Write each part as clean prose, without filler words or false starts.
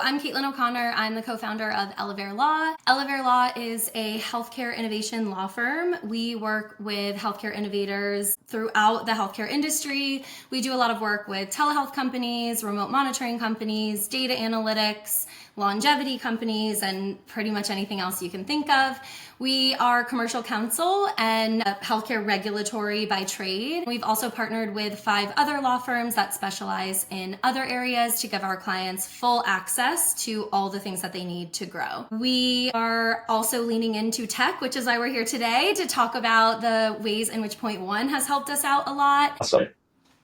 I'm Caitlin O'Connor. I'm the co-founder of Elevare Law. Elevare Law is a healthcare innovation law firm. We work with healthcare innovators throughout the healthcare industry. We do a lot of work with telehealth companies, remote monitoring companies, data analytics, longevity companies, and pretty much anything else you can think of. We are commercial counsel and healthcare regulatory by trade. We've also partnered with 5 other law firms that specialize in other areas to give our clients full access to all the things that they need to grow. We are also leaning into tech, which is why we're here today to talk about the ways in which PointOne has helped us out a lot. Awesome.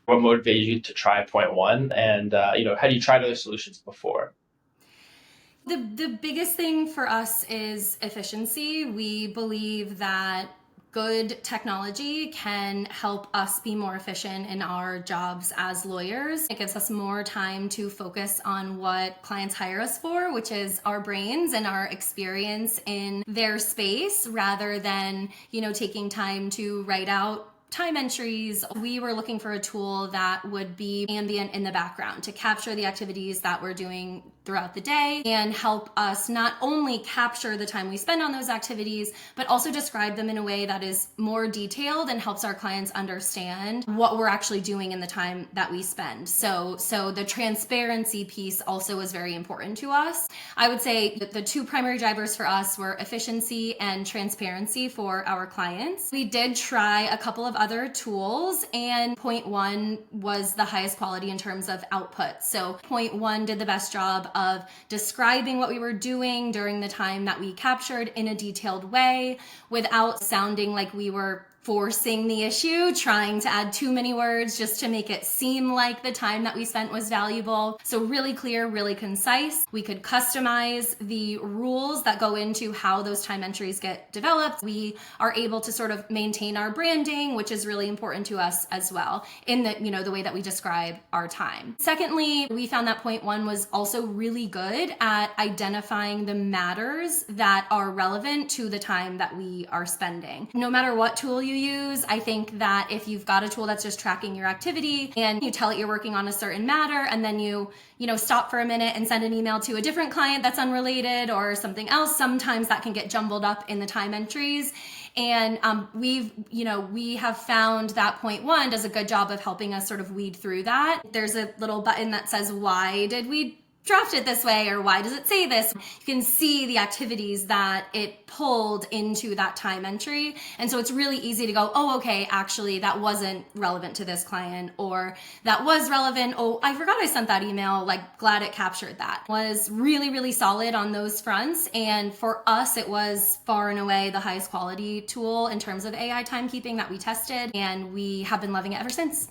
What motivated you to try PointOne, and had you tried other solutions before? The biggest thing for us is efficiency. We believe that good technology can help us be more efficient in our jobs as lawyers. It gives us more time to focus on what clients hire us for, which is our brains and our experience in their space, rather than, taking time to write out time entries. We were looking for a tool that would be ambient in the background to capture the activities that we're doing throughout the day and help us not only capture the time we spend on those activities, but also describe them in a way that is more detailed and helps our clients understand what we're actually doing in the time that we spend. So the transparency piece also was very important to us. I would say that the 2 primary drivers for us were efficiency and transparency for our clients. We did try a couple of other tools, and PointOne was the highest quality in terms of output. So PointOne did the best job of describing what we were doing during the time that we captured in a detailed way without sounding like we were forcing the issue, trying to add too many words just to make it seem like the time that we spent was valuable. So really clear, really concise. We could customize the rules that go into how those time entries get developed. We are able to sort of maintain our branding, which is really important to us as well in the way that we describe our time. Secondly, we found that PointOne was also really good at identifying the matters that are relevant to the time that we are spending. No matter what tool you use, I think that if you've got a tool that's just tracking your activity and you tell it you're working on a certain matter, and then you stop for a minute and send an email to a different client that's unrelated or something else, sometimes that can get jumbled up in the time entries. And we have found that PointOne does a good job of helping us sort of weed through that. There's a little button that says, why did we draft it this way, or why does it say this? You can see the activities that it pulled into that time entry. And so it's really easy to go, oh, okay, actually that wasn't relevant to this client, or that was relevant. Oh, I forgot I sent that email. Glad it captured that. Was really, really solid on those fronts. And for us, it was far and away the highest quality tool in terms of AI timekeeping that we tested. And we have been loving it ever since.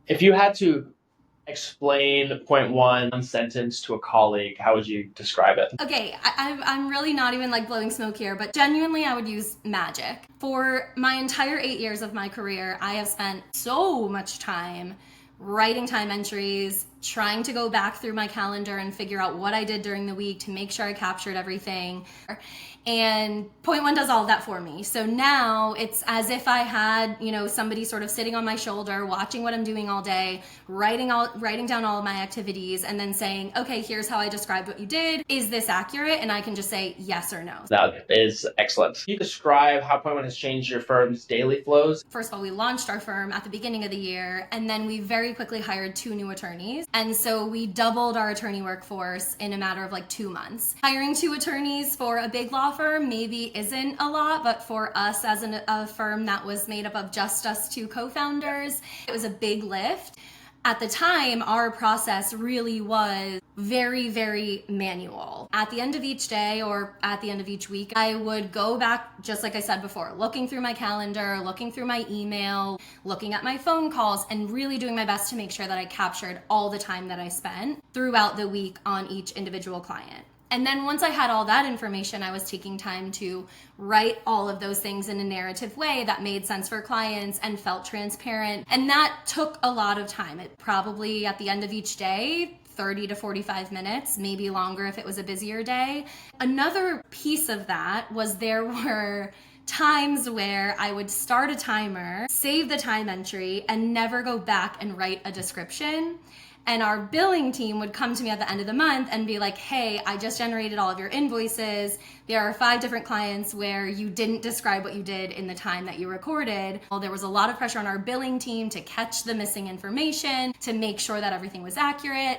If you had to explain PointOne one sentence to a colleague, how would you describe it? Okay, I'm really not even blowing smoke here, but genuinely I would use magic. For my entire 8 years of my career, I have spent so much time writing time entries, trying to go back through my calendar and figure out what I did during the week to make sure I captured everything. And PointOne does all of that for me. So now it's as if I had, somebody sort of sitting on my shoulder, watching what I'm doing all day, writing down all of my activities, and then saying, okay, here's how I described what you did. Is this accurate? And I can just say yes or no. That is excellent. Can you describe how PointOne has changed your firm's daily flows? First of all, we launched our firm at the beginning of the year, and then we very quickly hired 2 new attorneys. And so we doubled our attorney workforce in a matter of 2 months. Hiring 2 attorneys for a big law firm maybe isn't a lot, but for us as a firm that was made up of just us 2 co-founders, it was a big lift. At the time, our process really was very, very manual. At the end of each day or at the end of each week, I would go back, just like I said before, looking through my calendar, looking through my email, looking at my phone calls, and really doing my best to make sure that I captured all the time that I spent throughout the week on each individual client. And then once I had all that information, I was taking time to write all of those things in a narrative way that made sense for clients and felt transparent. And that took a lot of time. It probably, at the end of each day, 30 to 45 minutes, maybe longer if it was a busier day. Another piece of that was there were times where I would start a timer, save the time entry, and never go back and write a description. And our billing team would come to me at the end of the month and be like, hey, I just generated all of your invoices. There are 5 different clients where you didn't describe what you did in the time that you recorded. Well, there was a lot of pressure on our billing team to catch the missing information, to make sure that everything was accurate.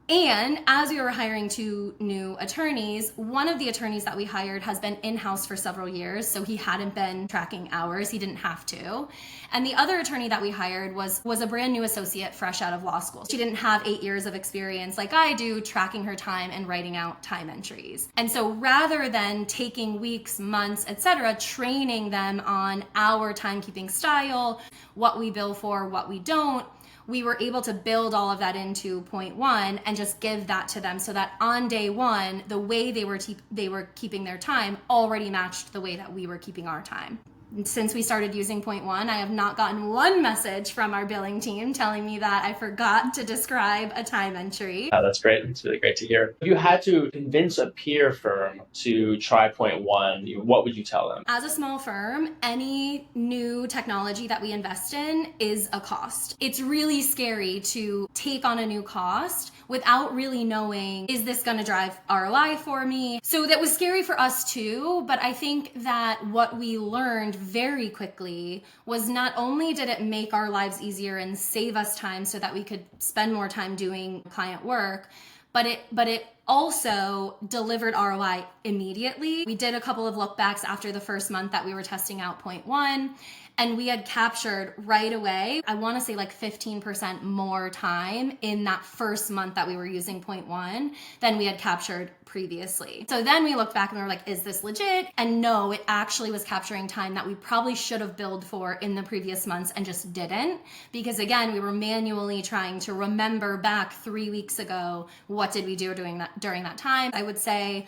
And as we were hiring 2 new attorneys, one of the attorneys that we hired has been in-house for several years, so he hadn't been tracking hours, he didn't have to. And the other attorney that we hired was a brand new associate fresh out of law school. She didn't have 8 years of experience like I do tracking her time and writing out time entries. And so rather than taking weeks, months, etc., training them on our timekeeping style, what we bill for, what we don't, we were able to build all of that into PointOne and just give that to them so that on day one, the way they were keeping their time already matched the way that we were keeping our time. Since we started using PointOne, I have not gotten one message from our billing team telling me that I forgot to describe a time entry. Oh, that's great. It's really great to hear. If you had to convince a peer firm to try PointOne, what would you tell them? As a small firm, any new technology that we invest in is a cost. It's really scary to take on a new cost without really knowing, is this going to drive ROI for me? So that was scary for us too, but I think that what we learned very quickly was not only did it make our lives easier and save us time so that we could spend more time doing client work, but it also delivered ROI immediately. We did a couple of look backs after the first month that we were testing out PointOne, and we had captured right away, I want to say like 15% more time in that first month that we were using PointOne than we had captured previously. So then we looked back and we were like, is this legit? And no, it actually was capturing time that we probably should have billed for in the previous months and just didn't. Because again, we were manually trying to remember back 3 weeks ago, what did we do during that time? I would say,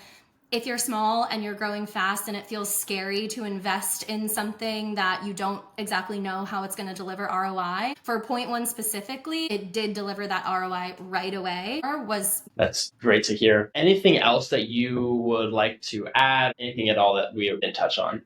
if you're small and you're growing fast and it feels scary to invest in something that you don't exactly know how it's going to deliver ROI, for PointOne specifically, it did deliver that ROI right away. That's great to hear. Anything else that you would like to add? Anything at all that we didn't touch on?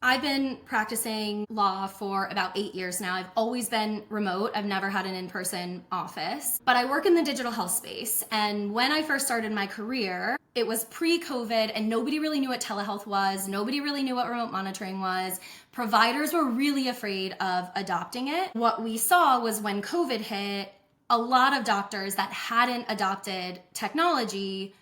I've been practicing law for about 8 years now. I've always been remote. I've never had an in-person office, but I work in the digital health space. And when I first started my career, it was pre-COVID and nobody really knew what telehealth was. Nobody really knew what remote monitoring was. Providers were really afraid of adopting it. What we saw was when COVID hit, a lot of doctors that hadn't adopted technology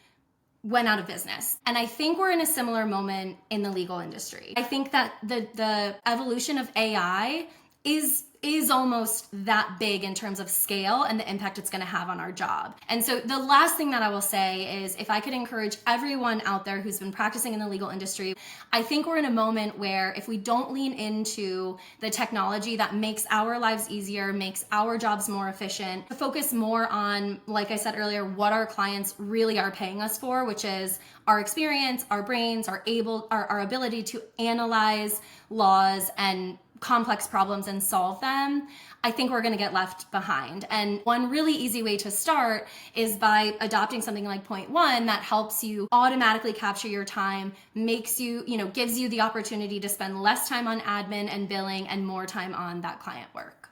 went out of business. And I think we're in a similar moment in the legal industry. I think that the evolution of AI is almost that big in terms of scale and the impact it's going to have on our job. And so the last thing that I will say is, if I could encourage everyone out there who's been practicing in the legal industry, I think we're in a moment where if we don't lean into the technology that makes our lives easier, makes our jobs more efficient, focus more on, like I said earlier, what our clients really are paying us for, which is our experience, our brains, our ability to analyze laws and complex problems and solve them, I think we're going to get left behind. And one really easy way to start is by adopting something like PointOne that helps you automatically capture your time, makes you, gives you the opportunity to spend less time on admin and billing and more time on that client work.